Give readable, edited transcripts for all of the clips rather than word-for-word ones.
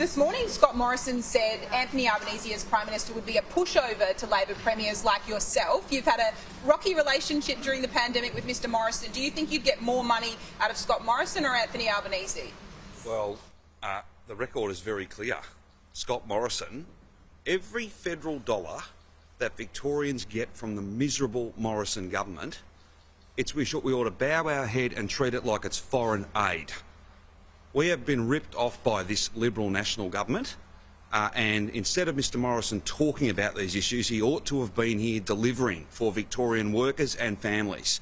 This morning, Scott Morrison said Anthony Albanese as Prime Minister would be a pushover to Labor premiers like yourself. You've had a rocky relationship during the pandemic with Mr Morrison. Do you think you'd get more money out of Scott Morrison or Anthony Albanese? Well, the record is very clear. Scott Morrison, every federal dollar that Victorians get from the miserable Morrison government, we ought to bow our head and treat it like it's foreign aid. We have been ripped off by this Liberal National government, and instead of Mr Morrison talking about these issues, he ought to have been here delivering for Victorian workers and families.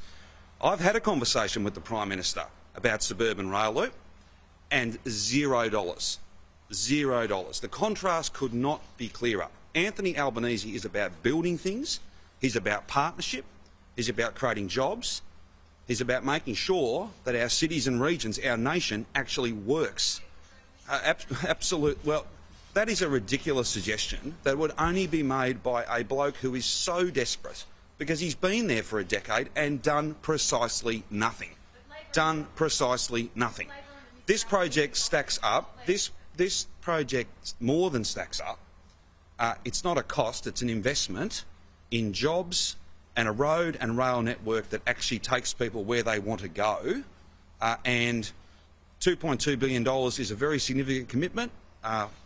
I've had a conversation with the Prime Minister about suburban rail loop, and $0. $0. The contrast could not be clearer. Anthony Albanese is about building things, he's about partnership, he's about creating jobs, he's about making sure that our cities and regions, our nation, actually works. Well, that is a ridiculous suggestion that would only be made by a bloke who is so desperate because he's been there for a decade and done precisely nothing. Done precisely nothing. This project stacks up. This project more than stacks up. It's not a cost, it's an investment in jobs and a road and rail network that actually takes people where they want to go. And $2.2 billion is a very significant commitment.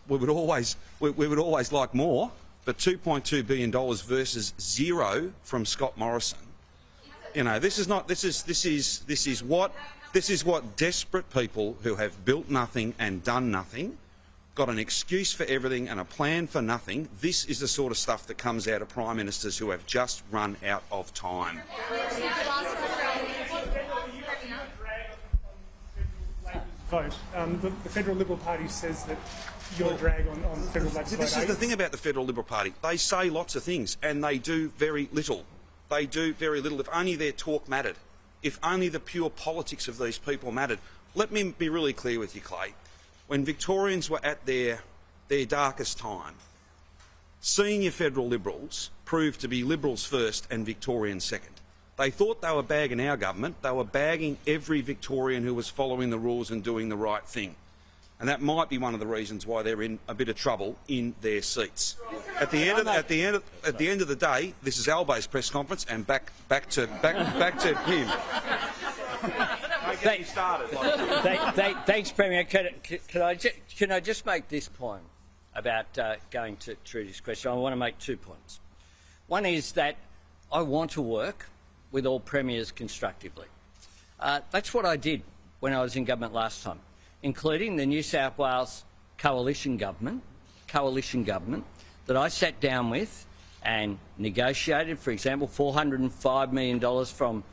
We would always like more, but $2.2 billion versus zero from Scott Morrison. You know, this is what desperate people who have built nothing and done nothing, got an excuse for everything and a plan for nothing. This is the sort of stuff that comes out of Prime Ministers who have just run out of time. Vote. The Federal Liberal Party says that you're a drag on federal Labor. This is the thing about the Federal Liberal Party. They say lots of things and they do very little. They do very little. If only their talk mattered. If only the pure politics of these people mattered. Let me be really clear with you, Clay. When Victorians were at their darkest time, senior federal Liberals proved to be Liberals first and Victorians second. They thought they were bagging our government. They were bagging every Victorian who was following the rules and doing the right thing. And that might be one of the reasons why they're in a bit of trouble in their seats. At the end of the day, this is Albo's press conference, and back to him. Thanks, Premier. Can I just make this point about going to Trudy's question? I want to make 2 points. One is that I want to work with all premiers constructively. That's what I did when I was in government last time, including the New South Wales coalition government that I sat down with and negotiated, for example, $405 million from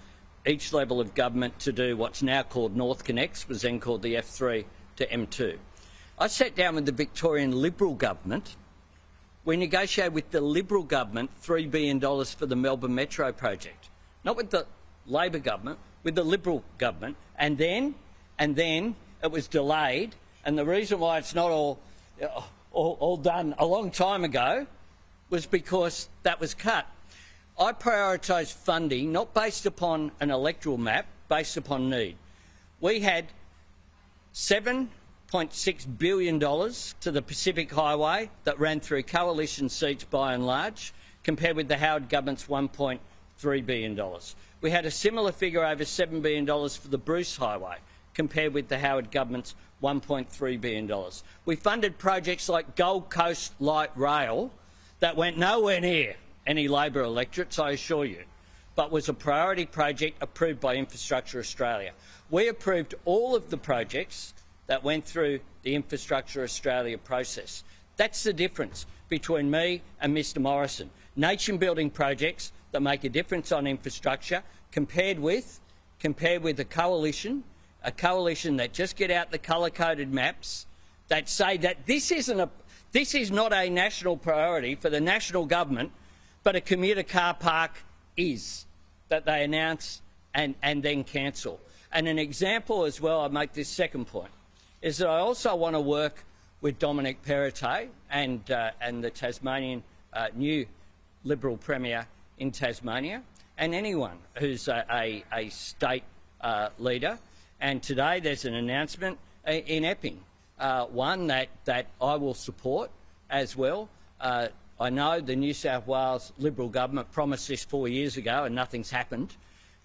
each level of government to do what's now called North Connects, was then called the F3 to M2. I sat down with the Victorian Liberal government. We negotiated with the Liberal government $3 billion for the Melbourne Metro project, not with the Labor government, with the Liberal government, and then it was delayed. And the reason why it's not all done a long time ago was because that was cut. I prioritise funding not based upon an electoral map, based upon need. We had $7.6 billion to the Pacific Highway that ran through coalition seats by and large, compared with the Howard government's $1.3 billion. We had a similar figure, over $7 billion for the Bruce Highway, compared with the Howard government's $1.3 billion. We funded projects like Gold Coast Light Rail that went nowhere near any Labor electorates, I assure you, but was a priority project approved by Infrastructure Australia. We approved all of the projects that went through the Infrastructure Australia process. That's the difference between me and Mr Morrison. Nation-building projects that make a difference on infrastructure, compared with a coalition that just get out the colour-coded maps that say that this is not a national priority for the national government, but a commuter car park is, that they announce and then cancel. And an example as well, I make this second point, is that I also want to work with Dominic Perrottet and the Tasmanian new Liberal Premier in Tasmania, and anyone who's a state leader. And today there's an announcement in Epping one that I will support as well. I know the New South Wales Liberal government promised this 4 years ago and nothing's happened,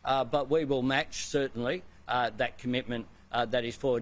but we will match certainly that commitment that is forward.